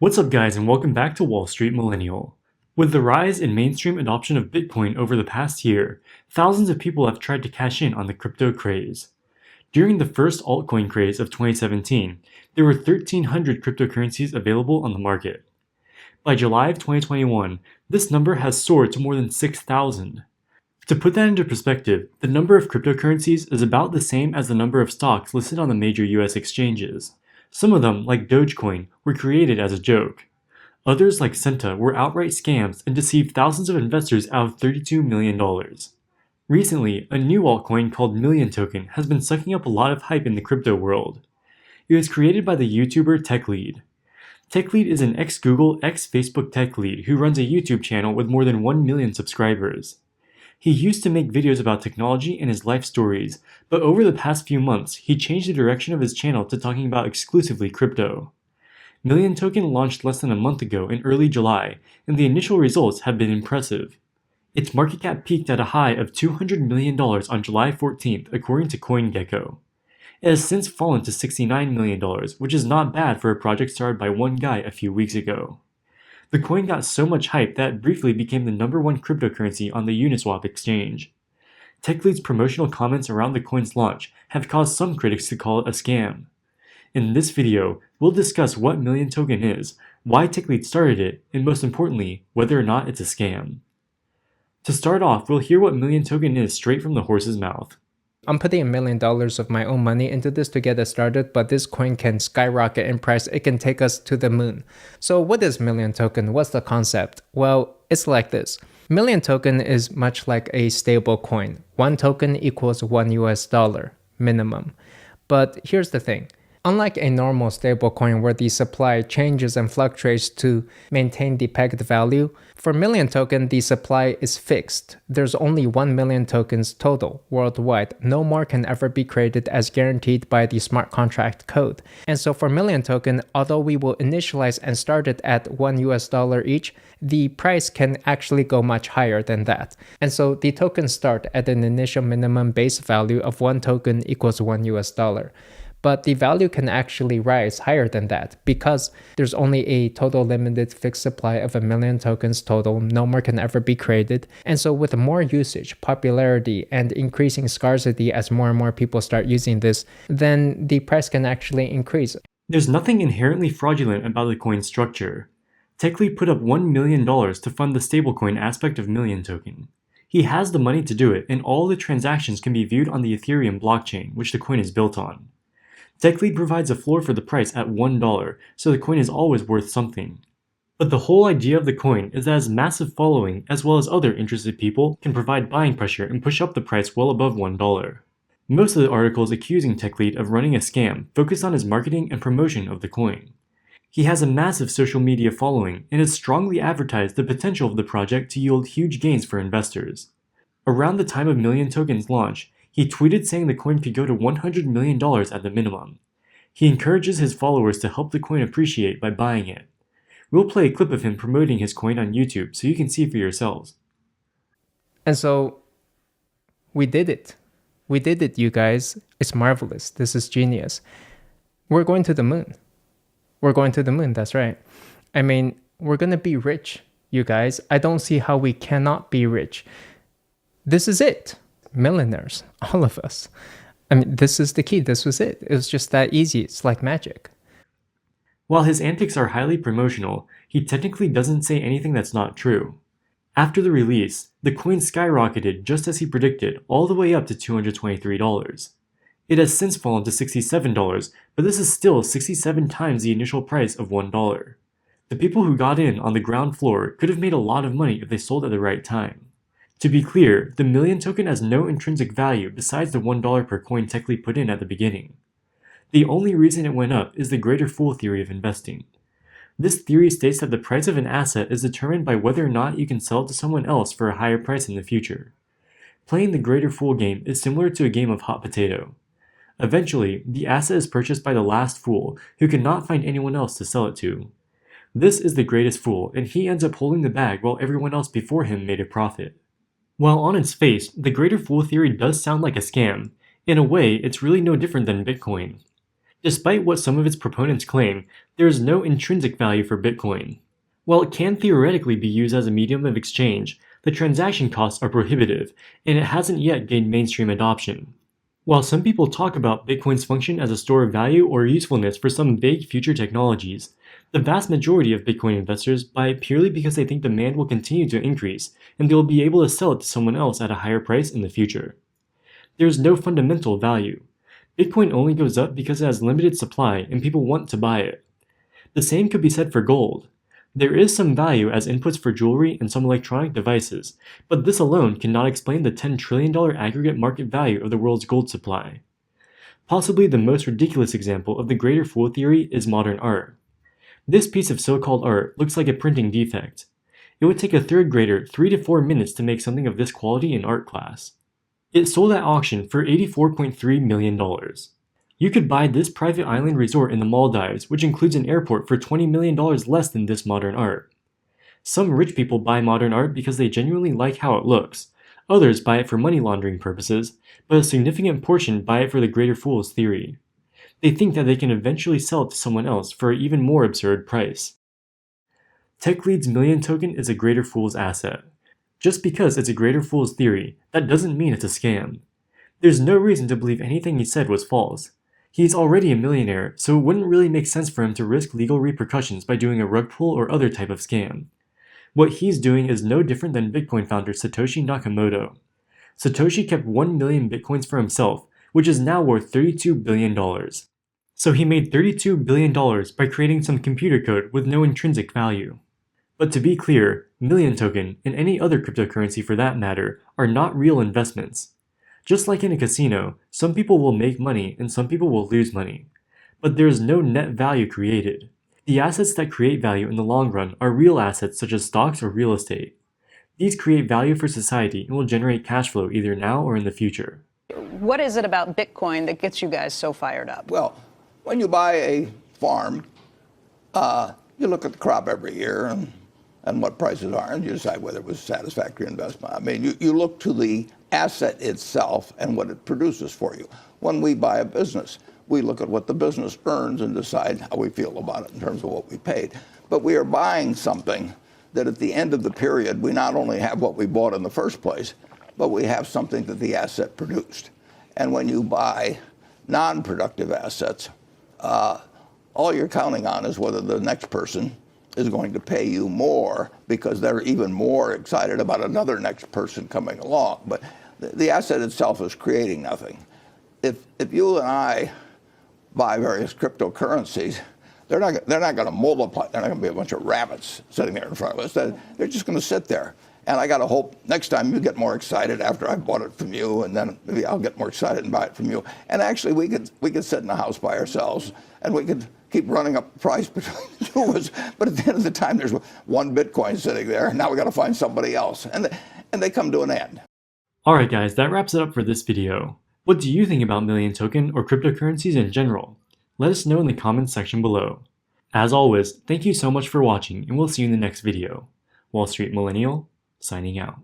What's up guys and welcome back to Wall Street Millennial. With the rise in mainstream adoption of Bitcoin over the past year, thousands of people have tried to cash in on the crypto craze. During the first altcoin craze of 2017, there were 1,300 cryptocurrencies available on the market. By July of 2021, this number has soared to more than 6,000. To put that into perspective, the number of cryptocurrencies is about the same as the number of stocks listed on the major US exchanges. Some of them, like Dogecoin, were created as a joke. Others, like Centa, were outright scams and deceived thousands of investors out of $32 million. Recently, a new altcoin called Million Token has been sucking up a lot of hype in the crypto world. It was created by the YouTuber Techlead. Techlead is an ex-Google, ex-Facebook tech lead who runs a YouTube channel with more than 1 million subscribers. He used to make videos about technology and his life stories, but over the past few months, he changed the direction of his channel to talking about exclusively crypto. Million Token launched less than a month ago in early July, and the initial results have been impressive. Its market cap peaked at a high of $200 million on July 14th, according to CoinGecko. It has since fallen to $69 million, which is not bad for a project started by one guy a few weeks ago. The coin got so much hype that it briefly became the #1 cryptocurrency on the Uniswap exchange. Techlead's promotional comments around the coin's launch have caused some critics to call it a scam. In this video, we'll discuss what Million Token is, why Techlead started it, and most importantly, whether or not it's a scam. To start off, we'll hear what Million Token is straight from the horse's mouth. I'm putting $1 million of my own money into this to get us started, but this coin can skyrocket in price. It can take us to the moon. So what is Million Token? What's the concept? Well, it's like this. Million Token is much like a stable coin. One token equals $1 minimum. But here's the thing. Unlike a normal stablecoin where the supply changes and fluctuates to maintain the pegged value, for Million Token, the supply is fixed. There's only 1 million tokens total worldwide. No more can ever be created as guaranteed by the smart contract code. And so for Million Token, although we will initialize and start it at $1 each, the price can actually go much higher than that. And so the tokens start at an initial minimum base value of 1 token equals $1. But the value can actually rise higher than that because there's only a total limited fixed supply of 1 million tokens total. No more can ever be created. And so with more usage, popularity, and increasing scarcity as more and more people start using this, then the price can actually increase. There's nothing inherently fraudulent about the coin's structure. Techlead put up $1 million to fund the stablecoin aspect of Million Token. He has the money to do it, and all the transactions can be viewed on the Ethereum blockchain, which the coin is built on. Techlead provides a floor for the price at $1, so the coin is always worth something. But the whole idea of the coin is that its massive following, as well as other interested people, can provide buying pressure and push up the price well above $1. Most of the articles accusing Techlead of running a scam focus on his marketing and promotion of the coin. He has a massive social media following and has strongly advertised the potential of the project to yield huge gains for investors. Around the time of Million Token's launch, he tweeted saying the coin could go to $100 million at the minimum. He encourages his followers to help the coin appreciate by buying it. We'll play a clip of him promoting his coin on YouTube so you can see for yourselves. And so we did it. We did it, you guys. It's marvelous. This is genius. We're going to the moon. We're going to the moon, that's right. I mean, we're going to be rich, you guys. I don't see how we cannot be rich. This is it. Millionaires, all of us. I mean, this is the key. This was it. It was just that easy. It's like magic. While his antics are highly promotional, he technically doesn't say anything that's not true. After the release, the coin skyrocketed just as he predicted, all the way up to $223. It has since fallen to $67, but this is still 67 times the initial price of $1. The people who got in on the ground floor could have made a lot of money if they sold at the right time. To be clear, the Million Token has no intrinsic value besides the $1 per coin Techlead put in at the beginning. The only reason it went up is the greater fool theory of investing. This theory states that the price of an asset is determined by whether or not you can sell it to someone else for a higher price in the future. Playing the greater fool game is similar to a game of hot potato. Eventually, the asset is purchased by the last fool, who cannot find anyone else to sell it to. This is the greatest fool, and he ends up holding the bag while everyone else before him made a profit. While on its face, the greater fool theory does sound like a scam, in a way, it's really no different than Bitcoin. Despite what some of its proponents claim, there is no intrinsic value for Bitcoin. While it can theoretically be used as a medium of exchange, the transaction costs are prohibitive, and it hasn't yet gained mainstream adoption. While some people talk about Bitcoin's function as a store of value or usefulness for some vague future technologies, the vast majority of Bitcoin investors buy it purely because they think demand will continue to increase, and they will be able to sell it to someone else at a higher price in the future. There is no fundamental value. Bitcoin only goes up because it has limited supply and people want to buy it. The same could be said for gold. There is some value as inputs for jewelry and some electronic devices, but this alone cannot explain the $10 trillion aggregate market value of the world's gold supply. Possibly the most ridiculous example of the greater fool theory is modern art. This piece of so-called art looks like a printing defect. It would take a third grader 3 to 4 minutes to make something of this quality in art class. It sold at auction for $84.3 million. You could buy this private island resort in the Maldives, which includes an airport, for $20 million less than this modern art. Some rich people buy modern art because they genuinely like how it looks. Others buy it for money laundering purposes, but a significant portion buy it for the greater fool's theory. They think that they can eventually sell it to someone else for an even more absurd price. Techlead's million token is a greater fool's asset. Just because it's a greater fool's theory, that doesn't mean it's a scam. There's no reason to believe anything he said was false. He's already a millionaire, so it wouldn't really make sense for him to risk legal repercussions by doing a rug pull or other type of scam. What he's doing is no different than Bitcoin founder Satoshi Nakamoto. Satoshi kept 1 million Bitcoins for himself, which is now worth $32 billion. So he made $32 billion by creating some computer code with no intrinsic value. But to be clear, Million Token, and any other cryptocurrency for that matter, are not real investments. Just like in a casino, some people will make money and some people will lose money. But there is no net value created. The assets that create value in the long run are real assets such as stocks or real estate. These create value for society and will generate cash flow either now or in the future. What is it about Bitcoin that gets you guys so fired up? Well, when you buy a farm, you look at the crop every year and what prices are, and you decide whether it was a satisfactory investment. I mean, you look to the asset itself and what it produces for you. When we buy a business, we look at what the business earns and decide how we feel about it in terms of what we paid. But we are buying something that at the end of the period, we not only have what we bought in the first place, but we have something that the asset produced. And when you buy non-productive assets, all you're counting on is whether the next person is going to pay you more because they're even more excited about another next person coming along. But the asset itself is creating nothing. If you and I buy various cryptocurrencies, they're not going to multiply. They're not going to be a bunch of rabbits sitting there in front of us. They're just going to sit there. And I got to hope next time you get more excited after I bought it from you, and then maybe I'll get more excited and buy it from you. And actually, we could sit in the house by ourselves, and we could keep running up the price between the two of us. But at the end of the time, there's one Bitcoin sitting there, and now we got to find somebody else, and they come to an end. Alright guys, that wraps it up for this video. What do you think about Million Token or cryptocurrencies in general? Let us know in the comments section below. As always, thank you so much for watching, and we'll see you in the next video. Wall Street Millennial, signing out.